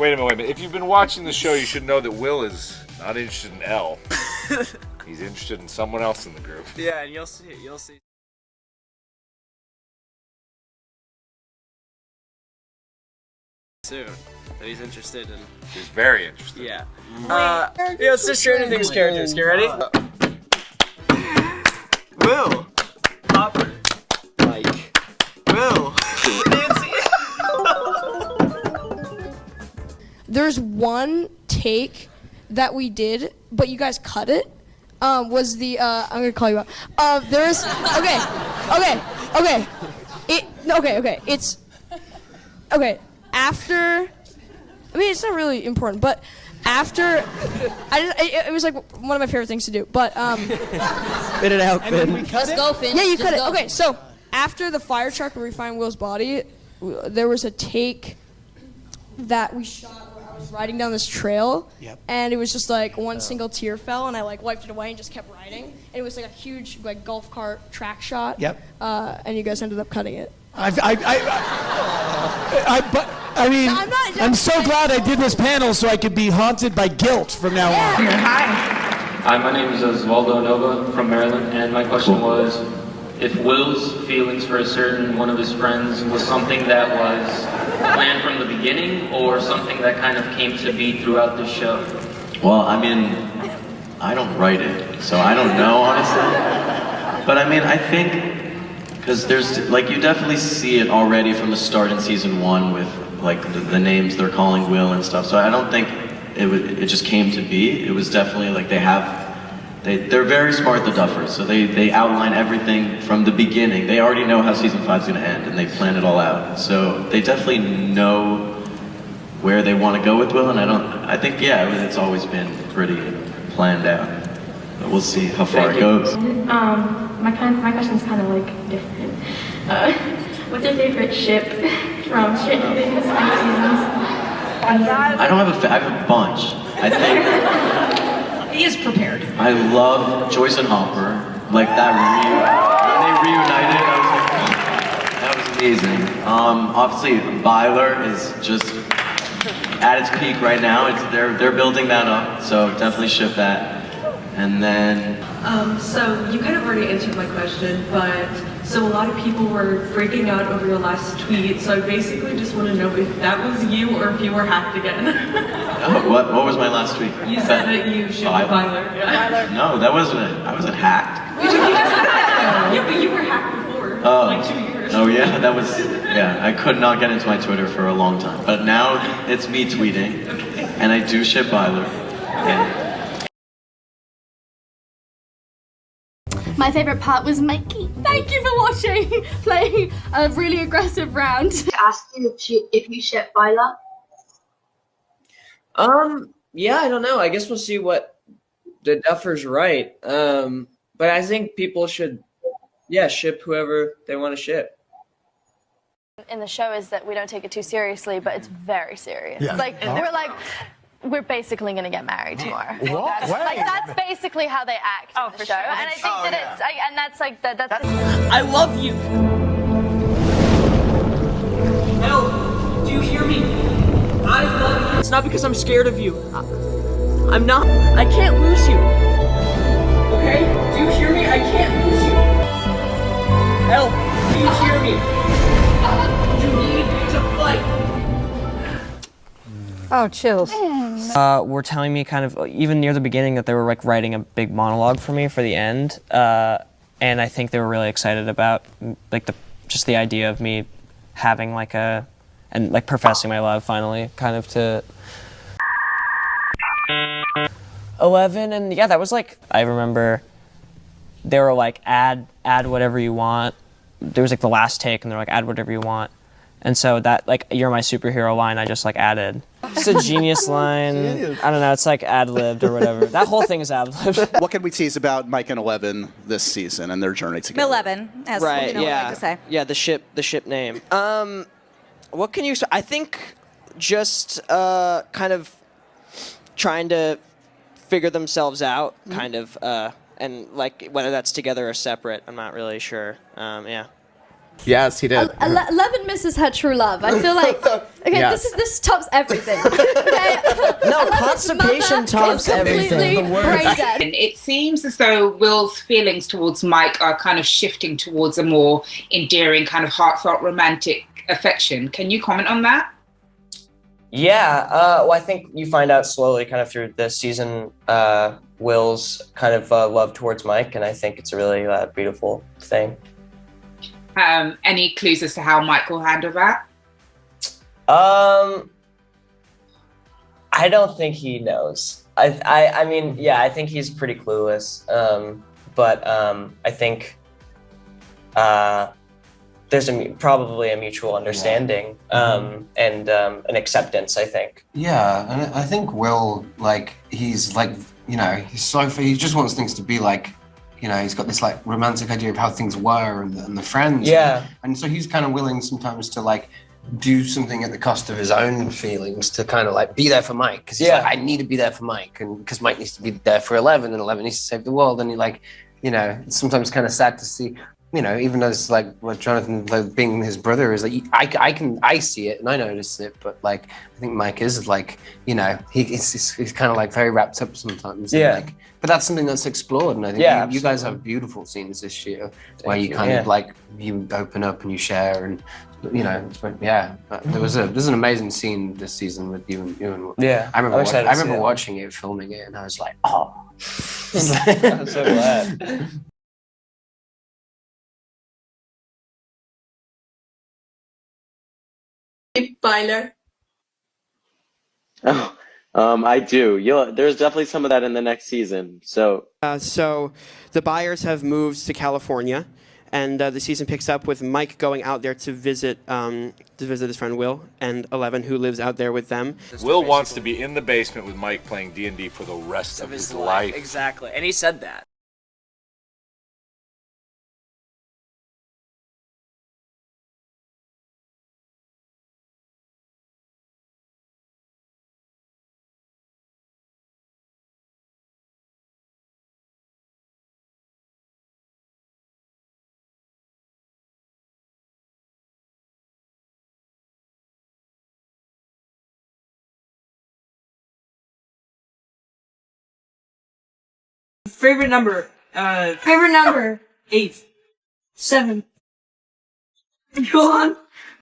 Wait a minute. If you've been watching the show, you should know that Will is not interested in L. He's interested in someone else in the group. Yeah, and you'll see soon that he's interested in. He's very interested. Yeah. Yeah, let's just Stranger Things characters. Get ready? Will. Hopper. Mike. Will. Nancy. There's one take that we did, but you guys cut it. Was the I'm gonna call you out. There's okay. It's okay. After, I mean, it's not really important, but after, it was like one of my favorite things to do. But Spit it out, Finn. Let's go, Finn. yeah, you cut it. Okay, so after the fire truck where we find Will's body, there was a take that we shot where I was riding down this trail, and it was just like one single tear fell, and I like wiped it away and just kept riding. And it was like a huge like golf cart track shot. Yep. And you guys ended up cutting it. I'm so glad I did this panel so I could be haunted by guilt from now on. Hi, my name is Osvaldo Nova from Maryland, and my question was, if Will's feelings for a certain one of his friends was something that was planned from the beginning, or something that kind of came to be throughout the show? Well, I mean, I don't write it, so I don't know, honestly. But I mean, I think, because there's, like, you definitely see it already from the start in season 1 with, like, the names they're calling Will and stuff, so I don't think it just came to be. It was definitely, like, they're very smart, the Duffers, so they outline everything from the beginning. They already know how season 5 is going to end, and they plan it all out. So they definitely know where they want to go with Will, and I think, yeah, it's always been pretty planned out. But we'll see how far it goes. My question's kind of like different. What's your favorite ship from Stranger Things seasons? I don't have I have a bunch. I think He is prepared. I love Joyce and Hopper. Like that when they reunited, I was like, that was amazing. Obviously, Byler is just at its peak right now. They're building that up, so definitely ship that. And then so you kind of already answered my question, but so a lot of people were freaking out over your last tweet, so I basically just want to know if that was you or if you were hacked again. Oh, what was my last tweet? You said that you should Byler. Yeah. No, that wasn't it. I wasn't hacked. Yeah, but you were hacked before, like 2 years. Oh yeah, that was, yeah, I could not get into my Twitter for a long time. But now it's me tweeting, and I do ship Byler. Yeah. My favorite part was Mikey. Thank you for watching, playing a really aggressive round. Ask you if you ship Byler. Yeah, I don't know. I guess we'll see what the Duffers write. But I think people should, ship whoever they want to ship. In the show is that we don't take it too seriously, but it's very serious. Yeah. Like we're basically going to get married tomorrow. What? That's basically how they act in the show, and I think that it's and that's like that's. I love you. No, do you hear me? I love you. It's not because I'm scared of you. I'm not. I can't lose you. Okay? Do you hear me? I can't lose you. Help! Do you hear me? You need to fight. Oh, chills. Were telling me kind of, even near the beginning, that they were like writing a big monologue for me for the end. And I think they were really excited about like just the idea of me having like and like professing my love finally kind of to 11. And yeah, that was like, I remember they were like, add whatever you want. There was like the last take and they're like, add whatever you want. And so that, like, you're my superhero line, I just like added. It's a genius line. I don't know, it's like ad-libbed or whatever. That whole thing is ad-libbed. What can we tease about Mike and 11 this season and their journey together? 11, as right, we like to say. Yeah, the ship name. What can you say? I think just kind of trying to figure themselves out, kind of, and like whether that's together or separate, I'm not really sure. Yeah. Yes, he did. 11 misses her true love. I feel like okay, Yes. this tops everything. Okay? No, constipation tops everything. Brain dead. It seems as though Will's feelings towards Mike are kind of shifting towards a more endearing, kind of heartfelt, romantic affection. Can you comment on that? Yeah, well, I think you find out slowly kind of through the season Will's kind of love towards Mike, and I think it's a really beautiful thing. Any clues as to how Mike will handle that? I don't think he knows. I mean, yeah, I think he's pretty clueless. But I think there's probably a mutual understanding and an acceptance, I think. Yeah, and I think Will, like, he's like, you know, he just wants things to be like, you know, he's got this like romantic idea of how things were and the friends. Yeah. And so he's kind of willing sometimes to like do something at the cost of his own feelings to kind of like be there for Mike. Because he's like, I need to be there for Mike. And because Mike needs to be there for 11 and 11 needs to save the world. And he like, you know, it's sometimes kind of sad to see, you know, even as like what Jonathan, like, being his brother is like, I see it and I notice it, but like I think Mike is like, you know, he's kind of like very wrapped up sometimes. Yeah. And, like, but that's something that's explored, and I think you guys have beautiful scenes this year where you kind of like you open up and you share, and you know, there's an amazing scene this season with you and Yeah, I remember watching it, filming it, and I was like, oh. I'm so glad. Byler. Oh, I do. There's definitely some of that in the next season. So the Byers have moved to California, and the season picks up with Mike going out there to visit his friend Will and 11, who lives out there with them. Will wants to be in the basement with Mike playing D&D for the rest of his life. Exactly, and he said that. Favorite number? 8. 7. Go on.